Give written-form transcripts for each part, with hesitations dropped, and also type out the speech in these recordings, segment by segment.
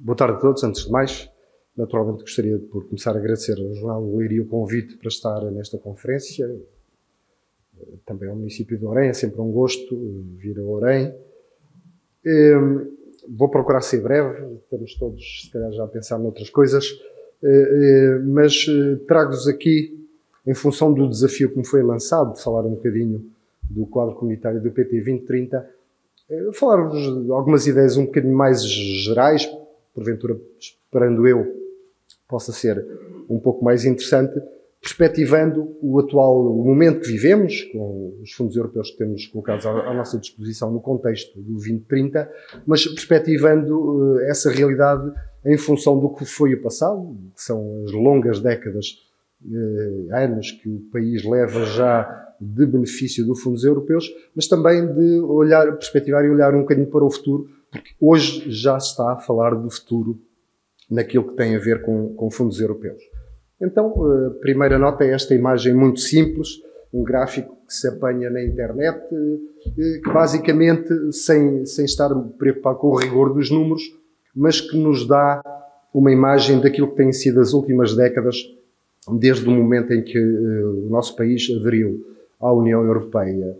Boa tarde a todos. Antes de mais, naturalmente gostaria de, por começar, a agradecer ao Jornal do Leiria o convite para estar nesta conferência. Também ao município de Orém, é sempre um gosto vir a Orém. Vou procurar ser breve, estamos todos, se calhar, já a pensar noutras coisas, mas trago-vos aqui, em função do desafio que me foi lançado, de falar um bocadinho do quadro comunitário do PT 2030, falar-vos de algumas ideias um bocadinho mais gerais, porventura, esperando eu, possa ser um pouco mais interessante, perspectivando o momento que vivemos, com os fundos europeus que temos colocados à nossa disposição no contexto do 2030, mas perspectivando essa realidade em função do que foi o passado, que são as longas décadas, anos que o país leva já de benefício dos fundos europeus, mas também de perspectivar e olhar um bocadinho para o futuro, porque hoje já se está a falar do futuro naquilo que tem a ver com fundos europeus. Então, a primeira nota é esta imagem muito simples, um gráfico que se apanha na internet, que basicamente, sem estar preocupado com o rigor dos números, mas que nos dá uma imagem daquilo que têm sido as últimas décadas, desde o momento em que o nosso país aderiu à União Europeia,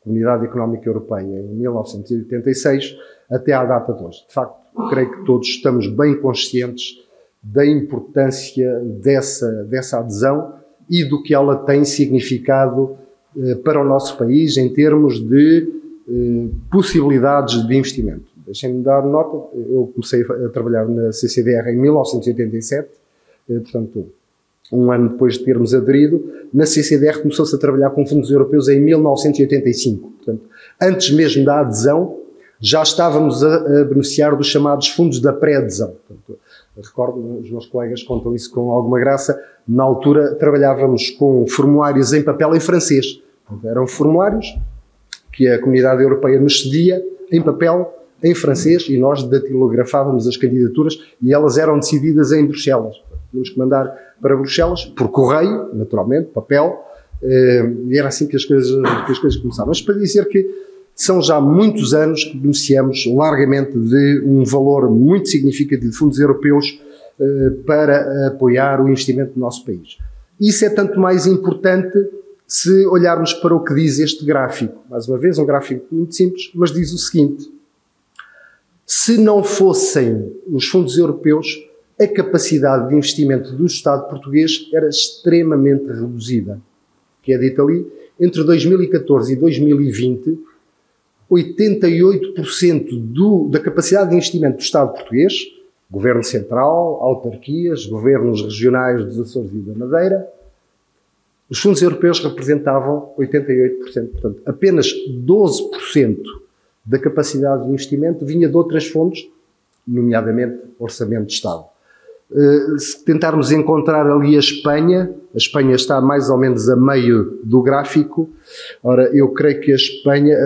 Comunidade Económica Europeia, em 1986, até à data de hoje. De facto, creio que todos estamos bem conscientes da importância dessa adesão e do que ela tem significado para o nosso país em termos de possibilidades de investimento. Deixem-me dar nota, eu comecei a trabalhar na CCDR em 1987, portanto, um ano depois de termos aderido. Na CCDR começou-se a trabalhar com fundos europeus em 1985. Portanto, antes mesmo da adesão, já estávamos a beneficiar dos chamados fundos da pré-adesão. Recordo, os meus colegas contam isso com alguma graça, na altura trabalhávamos com formulários em papel em francês. Eram formulários que a Comunidade Europeia nos cedia em papel, em francês, e nós datilografávamos as candidaturas e elas eram decididas em Bruxelas. Tínhamos que mandar para Bruxelas, por correio, naturalmente, papel, e era assim que as coisas começavam. Mas para dizer que são já muitos anos que beneficiamos largamente de um valor muito significativo de fundos europeus para apoiar o investimento do nosso país. Isso é tanto mais importante se olharmos para o que diz este gráfico. Mais uma vez, um gráfico muito simples, mas diz o seguinte: se não fossem os fundos europeus, a capacidade de investimento do Estado português era extremamente reduzida. Que é dito ali, entre 2014 e 2020, 88% da capacidade de investimento do Estado português, Governo Central, autarquias, governos regionais dos Açores e da Madeira, os fundos europeus representavam 88%. Portanto, apenas 12% da capacidade de investimento vinha de outras fontes, nomeadamente Orçamento de Estado. Se tentarmos encontrar ali a Espanha está mais ou menos a meio do gráfico. Ora, eu creio que a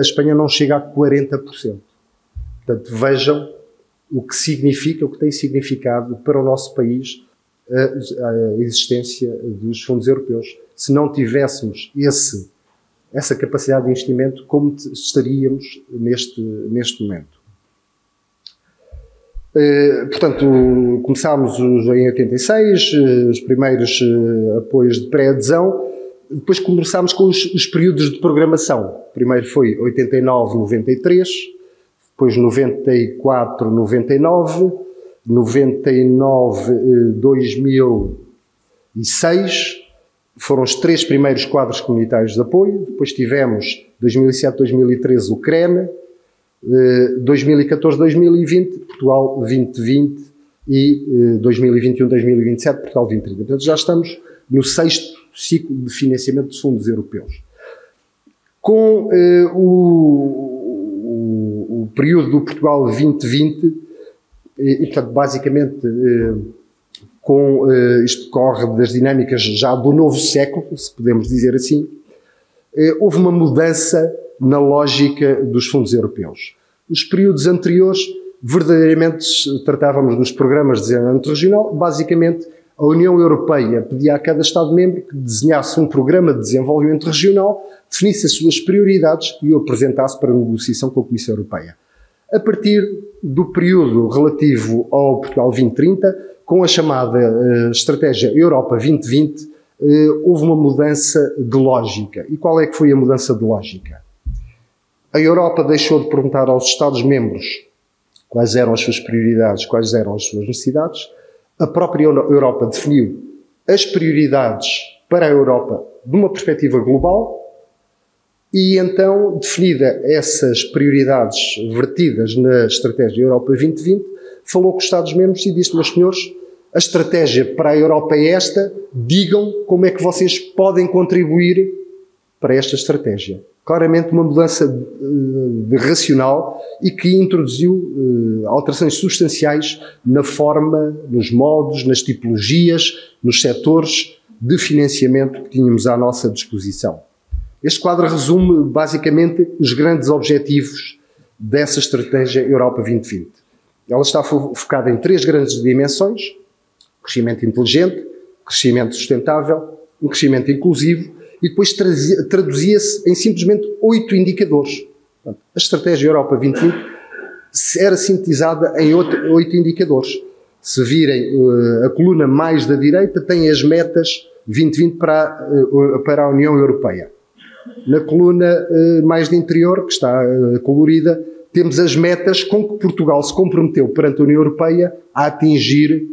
Espanha não chega a 40%. Portanto, vejam o que significa, o que tem significado para o nosso país a existência dos fundos europeus. Se não tivéssemos essa capacidade de investimento, como estaríamos neste momento? Portanto, começámos em 86, os primeiros apoios de pré-adesão, depois começámos com os períodos de programação. Primeiro foi 89-93, depois 94-99, 99-2006, foram os 3 primeiros quadros comunitários de apoio. Depois tivemos 2007-2013 o CREN, 2014-2020, Portugal 2020 e 2021-2027, Portugal 2030. Portanto, já estamos no 6º ciclo de financiamento dos fundos europeus. Com o período do Portugal 2020, e portanto, basicamente, isto corre das dinâmicas já do novo século, se podemos dizer assim, houve uma mudança na lógica dos fundos europeus. Nos períodos anteriores, verdadeiramente tratávamos dos programas de desenvolvimento regional. Basicamente, a União Europeia pedia a cada Estado-membro que desenhasse um programa de desenvolvimento regional, definisse as suas prioridades e o apresentasse para negociação com a Comissão Europeia. A partir do período relativo ao Portugal 2030, com a chamada Estratégia Europa 2020, houve uma mudança de lógica. E qual é que foi a mudança de lógica? A Europa deixou de perguntar aos Estados-membros quais eram as suas prioridades, quais eram as suas necessidades. A própria Europa definiu as prioridades para a Europa de uma perspectiva global e então, definida essas prioridades vertidas na Estratégia Europa 2020, falou com os Estados-membros e disse: meus senhores, a estratégia para a Europa é esta, digam como é que vocês podem contribuir para esta estratégia. Claramente uma mudança de racional e que introduziu alterações substanciais na forma, nos modos, nas tipologias, nos setores de financiamento que tínhamos à nossa disposição. Este quadro resume basicamente os grandes objetivos dessa estratégia Europa 2020. Ela está focada em 3 grandes dimensões: crescimento inteligente, crescimento sustentável, um crescimento inclusivo, e depois traduzia-se em simplesmente 8 indicadores. A estratégia Europa 2020 era sintetizada em 8 indicadores. Se virem a coluna mais da direita, tem as metas 2020 para a União Europeia. Na coluna mais de interior, que está colorida, temos as metas com que Portugal se comprometeu perante a União Europeia a atingir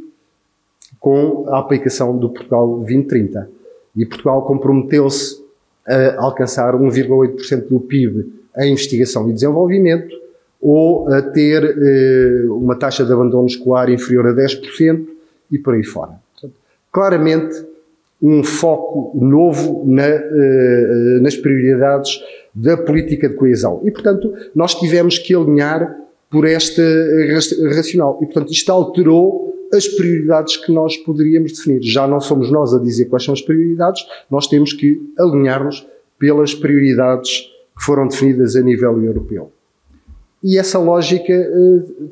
com a aplicação do Portugal 2030. E Portugal comprometeu-se a alcançar 1,8% do PIB em investigação e desenvolvimento, ou a ter uma taxa de abandono escolar inferior a 10% e por aí fora. Portanto, claramente, um foco novo nas prioridades da política de coesão. E, portanto, nós tivemos que alinhar por esta racional. E, portanto, isto alterou as prioridades que nós poderíamos definir. Já não somos nós a dizer quais são as prioridades, nós temos que alinhar-nos pelas prioridades que foram definidas a nível europeu. E essa lógica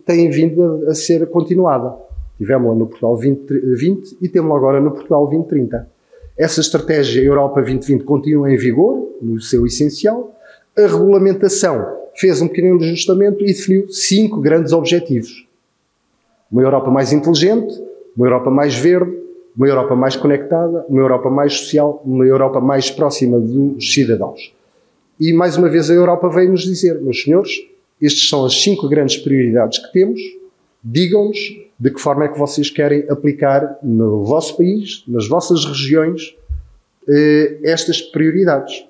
tem vindo a ser continuada. Tivemos-la no Portugal 2020 e temos-la agora no Portugal 2030. Essa estratégia Europa 2020 continua em vigor, no seu essencial. A regulamentação fez um pequeno ajustamento e definiu 5 grandes objetivos. Uma Europa mais inteligente, uma Europa mais verde, uma Europa mais conectada, uma Europa mais social, uma Europa mais próxima dos cidadãos. E, mais uma vez, a Europa veio-nos dizer: meus senhores, estas são as 5 grandes prioridades que temos, digam-nos de que forma é que vocês querem aplicar no vosso país, nas vossas regiões, estas prioridades.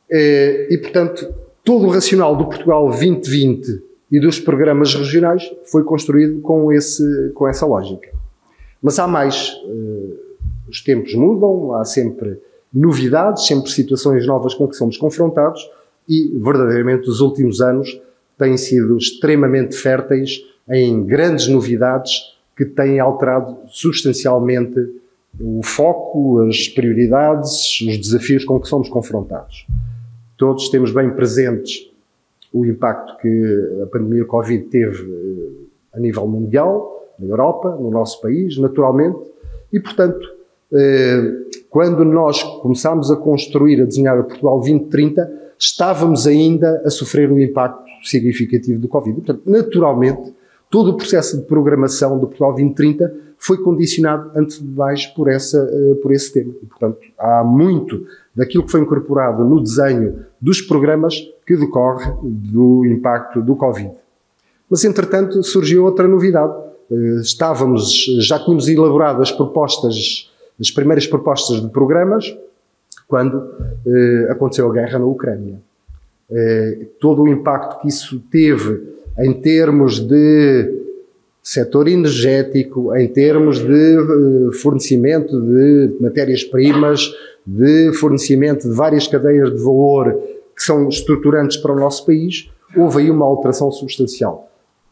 E, portanto, todo o racional do Portugal 2020 e dos programas regionais foi construído com essa lógica. Mas há mais. Os tempos mudam, há sempre novidades, sempre situações novas com que somos confrontados e, verdadeiramente, os últimos anos têm sido extremamente férteis em grandes novidades que têm alterado substancialmente o foco, as prioridades, os desafios com que somos confrontados. Todos temos bem presentes o impacto que a pandemia Covid teve a nível mundial, na Europa, no nosso país, naturalmente, e, portanto, quando nós começámos a construir, a desenhar o Portugal 2030, estávamos ainda a sofrer o impacto significativo do Covid. E, portanto, naturalmente, todo o processo de programação do Portugal 2030 foi condicionado, antes de mais, por esse tema. E, portanto, há muito daquilo que foi incorporado no desenho dos programas que decorre do impacto do Covid. Mas, entretanto, surgiu outra novidade. Já tínhamos elaborado as primeiras propostas de programas, quando aconteceu a guerra na Ucrânia. Todo o impacto que isso teve em termos de setor energético, em termos de fornecimento de matérias-primas, de fornecimento de várias cadeias de valor que são estruturantes para o nosso país, houve aí uma alteração substancial.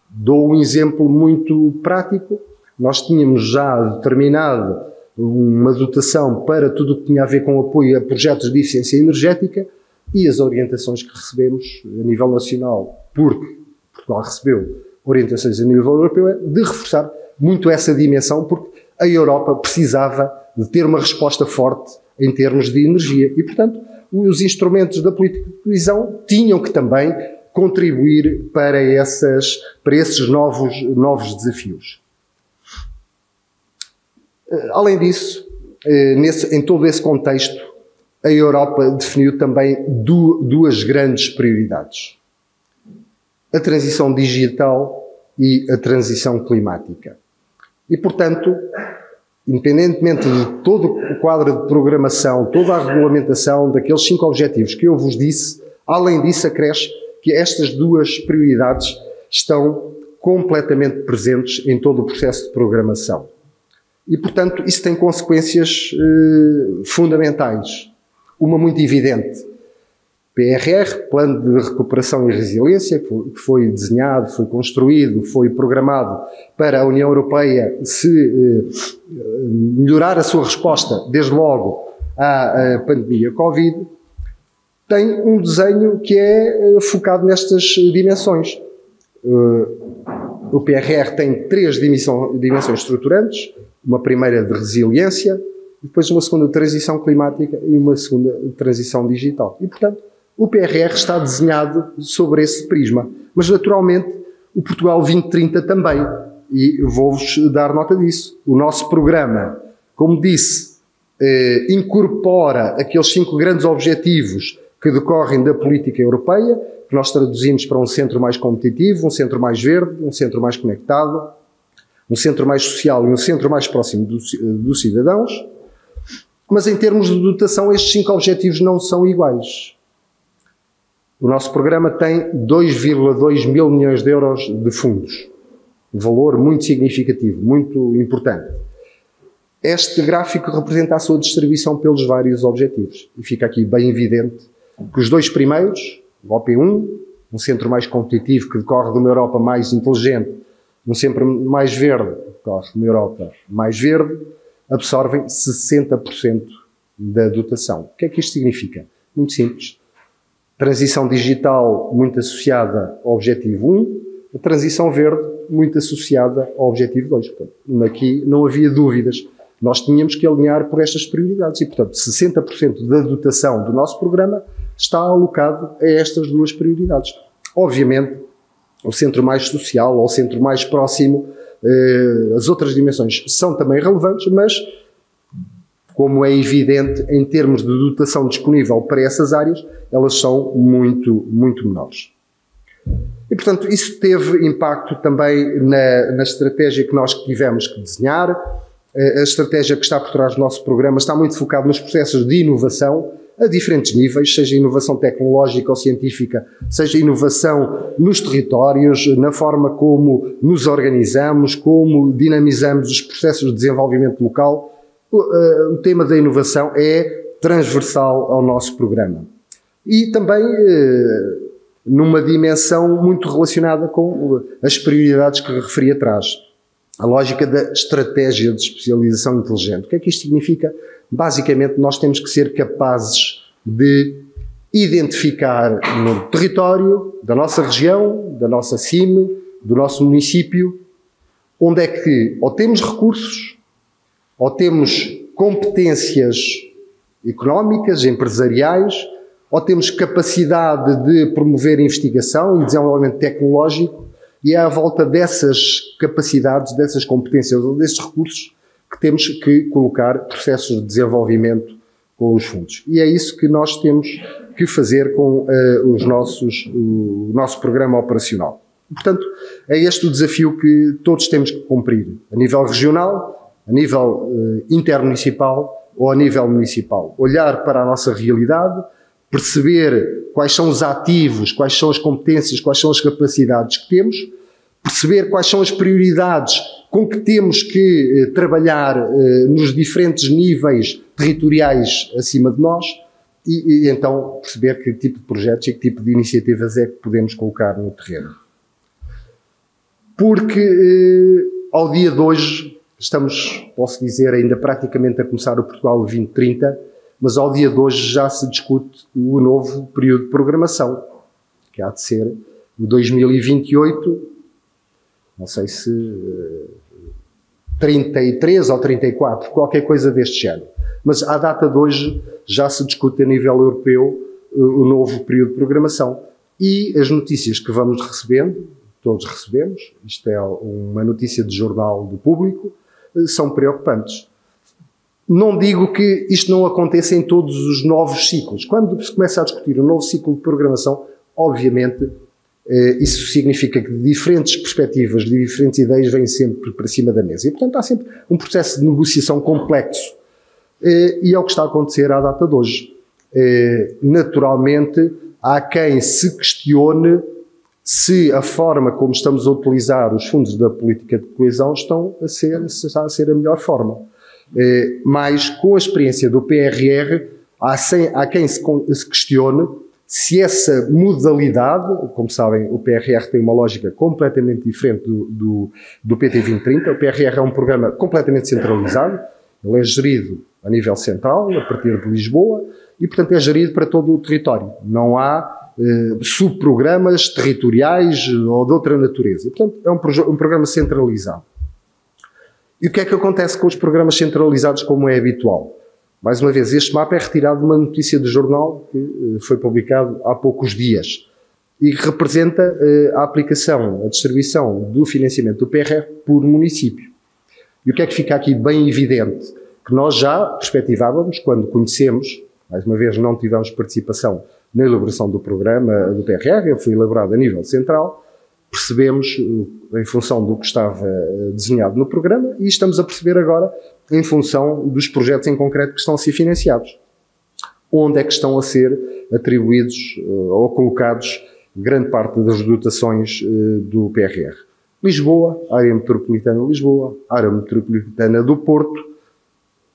Dou um exemplo muito prático. Nós tínhamos já determinado uma dotação para tudo o que tinha a ver com apoio a projetos de eficiência energética e as orientações que recebemos a nível nacional, porque Portugal recebeu orientações a nível europeu, é de reforçar muito essa dimensão, porque a Europa precisava de ter uma resposta forte em termos de energia e, portanto, os instrumentos da política de coesão tinham que também contribuir para esses novos desafios. Além disso, em todo esse contexto, a Europa definiu também duas grandes prioridades: a transição digital e a transição climática. E, portanto, independentemente de todo o quadro de programação, toda a regulamentação daqueles 5 objetivos que eu vos disse, além disso acresce que estas duas prioridades estão completamente presentes em todo o processo de programação. E, portanto, isso tem consequências fundamentais. Uma muito evidente: PRR, Plano de Recuperação e Resiliência, que foi desenhado, foi construído, foi programado para a União Europeia melhorar a sua resposta, desde logo, à pandemia Covid, tem um desenho que é focado nestas dimensões. O PRR tem 3 dimensões estruturantes: uma primeira de resiliência, depois uma segunda de transição climática e uma segunda de transição digital. E, portanto, o PRR está desenhado sobre esse prisma. Mas, naturalmente, o Portugal 2030 também. E vou-vos dar nota disso. O nosso programa, como disse, incorpora aqueles 5 grandes objetivos que decorrem da política europeia, que nós traduzimos para um centro mais competitivo, um centro mais verde, um centro mais conectado, um centro mais social e um centro mais próximo dos cidadãos. Mas, em termos de dotação, estes 5 objetivos não são iguais. O nosso programa tem 2,2 mil milhões de euros de fundos. Um valor muito significativo, muito importante. Este gráfico representa a sua distribuição pelos vários objetivos. E fica aqui bem evidente que os 2 primeiros, o OP1, um centro mais competitivo que decorre de uma Europa mais inteligente, um centro mais verde, que decorre de uma Europa mais verde, absorvem 60% da dotação. O que é que isto significa? Muito simples. Transição digital muito associada ao objetivo 1, a transição verde muito associada ao objetivo 2. Portanto, aqui não havia dúvidas. Nós tínhamos que alinhar por estas prioridades e, portanto, 60% da dotação do nosso programa está alocado a estas 2 prioridades. Obviamente, o centro mais social ou o centro mais próximo, as outras dimensões são também relevantes, mas, como é evidente, em termos de dotação disponível para essas áreas, elas são muito, muito menores. E, portanto, isso teve impacto também na estratégia que nós tivemos que desenhar. A estratégia que está por trás do nosso programa está muito focada nos processos de inovação a diferentes níveis, seja inovação tecnológica ou científica, seja inovação nos territórios, na forma como nos organizamos, como dinamizamos os processos de desenvolvimento local. O tema da inovação é transversal ao nosso programa. E também numa dimensão muito relacionada com as prioridades que referi atrás. A lógica da estratégia de especialização inteligente. O que é que isto significa? Basicamente, nós temos que ser capazes de identificar no território da nossa região, da nossa CIM, do nosso município, onde é que ou temos recursos, ou temos competências económicas, empresariais, ou temos capacidade de promover investigação e desenvolvimento tecnológico, e é à volta dessas capacidades, dessas competências ou desses recursos que temos que colocar processos de desenvolvimento com os fundos. E é isso que nós temos que fazer com o nosso programa operacional. Portanto, é este o desafio que todos temos que cumprir, a nível regional, a nível intermunicipal ou a nível municipal. Olhar para a nossa realidade, perceber quais são os ativos, quais são as competências, quais são as capacidades que temos, perceber quais são as prioridades com que temos que trabalhar nos diferentes níveis territoriais acima de nós e então perceber que tipo de projetos e que tipo de iniciativas é que podemos colocar no terreno. Porque ao dia de hoje estamos, posso dizer, ainda praticamente a começar o Portugal 2030, mas ao dia de hoje já se discute o novo período de programação, que há de ser o 2028, não sei se 33 ou 34, qualquer coisa deste género. Mas à data de hoje já se discute a nível europeu o novo período de programação. E as notícias que vamos recebendo, todos recebemos, isto é uma notícia de jornal do Público, são preocupantes. Não digo que isto não aconteça em todos os novos ciclos. Quando se começa a discutir um novo ciclo de programação, obviamente, isso significa que diferentes perspectivas, diferentes ideias vêm sempre para cima da mesa. E, portanto, há sempre um processo de negociação complexo. E é o que está a acontecer à data de hoje. Naturalmente, há quem se questione se a forma como estamos a utilizar os fundos da política de coesão está a ser a melhor forma. Mas, com a experiência do PRR, há quem se questione se essa modalidade, como sabem, o PRR tem uma lógica completamente diferente do PT 2030. O PRR é um programa completamente centralizado, ele é gerido a nível central, a partir de Lisboa, e, portanto, é gerido para todo o território. Não há subprogramas territoriais ou de outra natureza. E, portanto, é um programa centralizado. E o que é que acontece com os programas centralizados, como é habitual? Mais uma vez, este mapa é retirado de uma notícia de jornal que foi publicado há poucos dias e que representa a aplicação, a distribuição do financiamento do PRR por município. E o que é que fica aqui bem evidente? Que nós já perspectivávamos, quando conhecemos, mais uma vez não tivemos participação na elaboração do programa do PRR, ele foi elaborado a nível central, percebemos em função do que estava desenhado no programa e estamos a perceber agora em função dos projetos em concreto que estão a ser financiados. Onde é que estão a ser atribuídos ou colocados grande parte das dotações do PRR? Lisboa, área metropolitana de Lisboa, área metropolitana do Porto,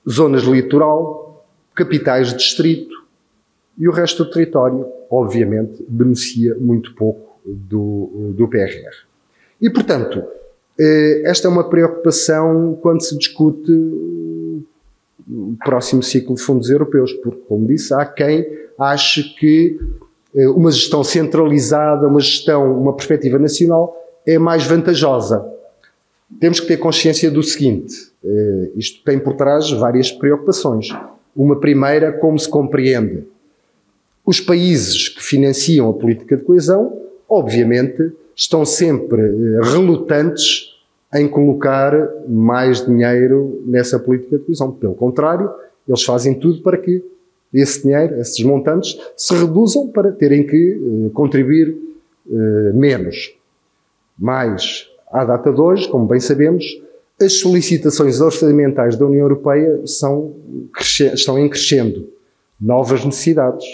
zonas de litoral, capitais de distrito e o resto do território, obviamente, beneficia muito pouco do PRR. E, portanto, esta é uma preocupação quando se discute o próximo ciclo de fundos europeus, porque, como disse, há quem ache que uma gestão centralizada, uma perspectiva nacional é mais vantajosa. Temos que ter consciência do seguinte, isto tem por trás várias preocupações. Uma primeira, como se compreende. Os países que financiam a política de coesão, obviamente, estão sempre relutantes em colocar mais dinheiro nessa política de coesão. Pelo contrário, eles fazem tudo para que esse dinheiro, esses montantes, se reduzam para terem que contribuir menos. Mas, à data de hoje, como bem sabemos, as solicitações orçamentais da União Europeia estão em crescendo. Novas necessidades.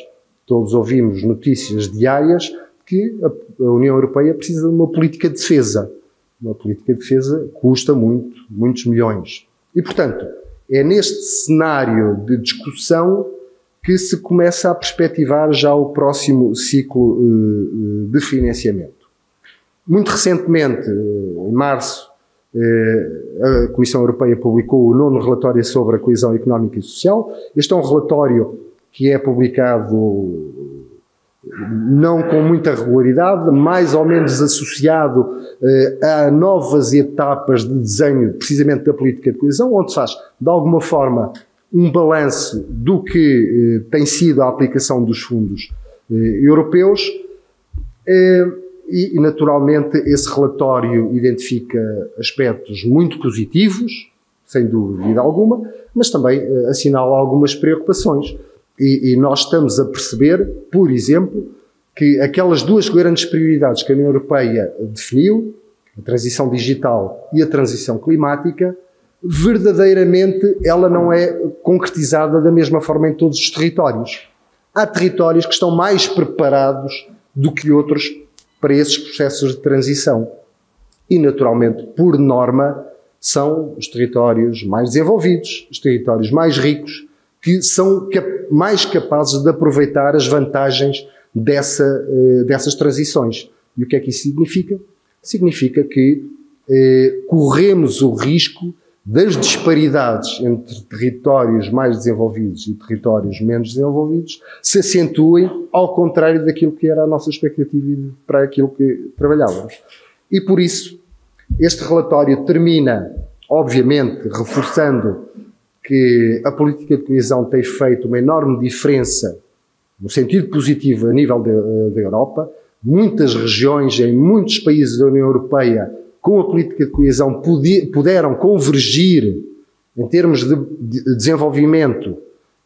Todos ouvimos notícias diárias que a União Europeia precisa de uma política de defesa. Uma política de defesa custa muitos milhões. E, portanto, é neste cenário de discussão que se começa a perspectivar já o próximo ciclo de financiamento. Muito recentemente, em março, a Comissão Europeia publicou o 9º relatório sobre a coesão económica e social. Este é um relatório que é publicado não com muita regularidade, mais ou menos associado a novas etapas de desenho precisamente da política de coesão, onde se faz, de alguma forma, um balanço do que tem sido a aplicação dos fundos europeus e, naturalmente, esse relatório identifica aspectos muito positivos, sem dúvida alguma, mas também assinala algumas preocupações. E nós estamos a perceber, por exemplo, que aquelas duas grandes prioridades que a União Europeia definiu, a transição digital e a transição climática, verdadeiramente ela não é concretizada da mesma forma em todos os territórios. Há territórios que estão mais preparados do que outros para esses processos de transição. E, naturalmente, por norma, são os territórios mais desenvolvidos, os territórios mais ricos, que são mais capazes de aproveitar as vantagens dessas transições. E o que é que isso significa? Significa que corremos o risco das disparidades entre territórios mais desenvolvidos e territórios menos desenvolvidos se acentuem ao contrário daquilo que era a nossa expectativa e para aquilo que trabalhávamos. E por isso, este relatório termina, obviamente, reforçando que a política de coesão tem feito uma enorme diferença no sentido positivo a nível da Europa, muitas regiões, em muitos países da União Europeia, com a política de coesão, puderam convergir em termos de desenvolvimento,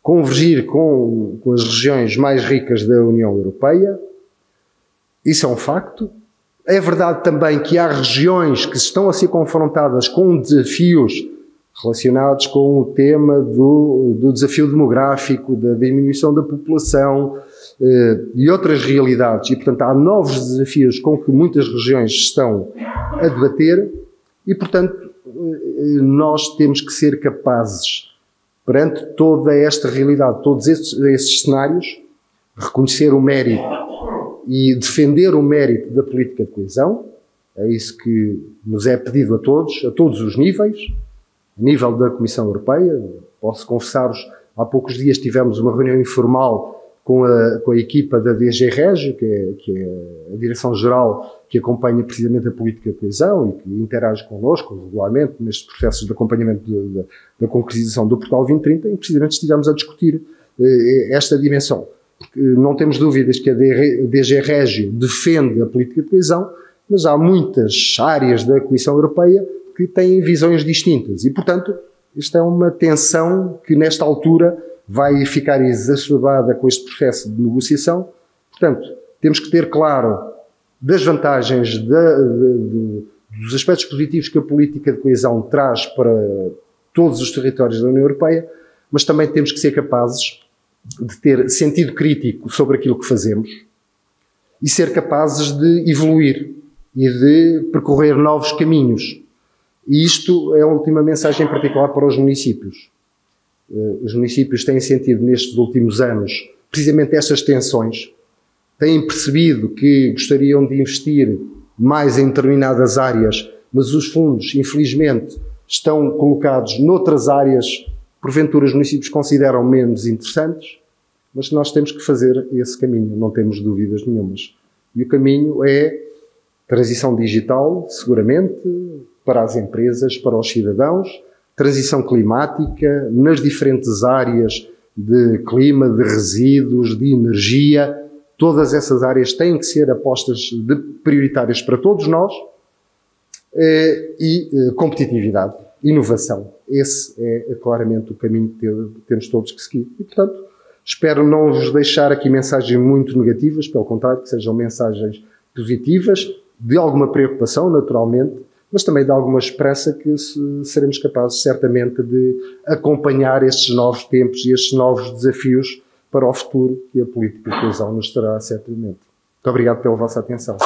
convergir com as regiões mais ricas da União Europeia. Isso é um facto. É verdade também que há regiões que estão a ser confrontadas com desafios relacionados com o tema do desafio demográfico, da diminuição da população e outras realidades. E, portanto, há novos desafios com que muitas regiões estão a debater e, portanto, nós temos que ser capazes, perante toda esta realidade, todos esses cenários, reconhecer o mérito e defender o mérito da política de coesão. É isso que nos é pedido a todos os níveis. A nível da Comissão Europeia, posso confessar-vos, há poucos dias tivemos uma reunião informal com a equipa da DG Régio, que é a Direção-Geral que acompanha precisamente a política de coesão e que interage connosco regularmente nestes processos de acompanhamento da concretização do Portugal 2030, e precisamente estivemos a discutir esta dimensão. Porque não temos dúvidas que a DG Régio defende a política de coesão, mas há muitas áreas da Comissão Europeia que têm visões distintas e, portanto, isto é uma tensão que nesta altura vai ficar exacerbada com este processo de negociação. Portanto, temos que ter claro das vantagens, dos aspectos positivos que a política de coesão traz para todos os territórios da União Europeia, mas também temos que ser capazes de ter sentido crítico sobre aquilo que fazemos e ser capazes de evoluir e de percorrer novos caminhos. E isto é a última mensagem em particular para os municípios. Os municípios têm sentido nestes últimos anos precisamente estas tensões, têm percebido que gostariam de investir mais em determinadas áreas, mas os fundos, infelizmente, estão colocados noutras áreas, porventura os municípios consideram menos interessantes, mas nós temos que fazer esse caminho, não temos dúvidas nenhumas. E o caminho é transição digital, seguramente, para as empresas, para os cidadãos, transição climática, nas diferentes áreas de clima, de resíduos, de energia, todas essas áreas têm que ser apostas prioritárias para todos nós, e competitividade, inovação. Esse é claramente o caminho que temos todos que seguir. E, portanto, espero não vos deixar aqui mensagens muito negativas, pelo contrário, que sejam mensagens positivas, de alguma preocupação, naturalmente, mas também de alguma esperança que seremos capazes, certamente, de acompanhar estes novos tempos e estes novos desafios para o futuro que a política de coesão nos trará, certamente. Muito obrigado pela vossa atenção.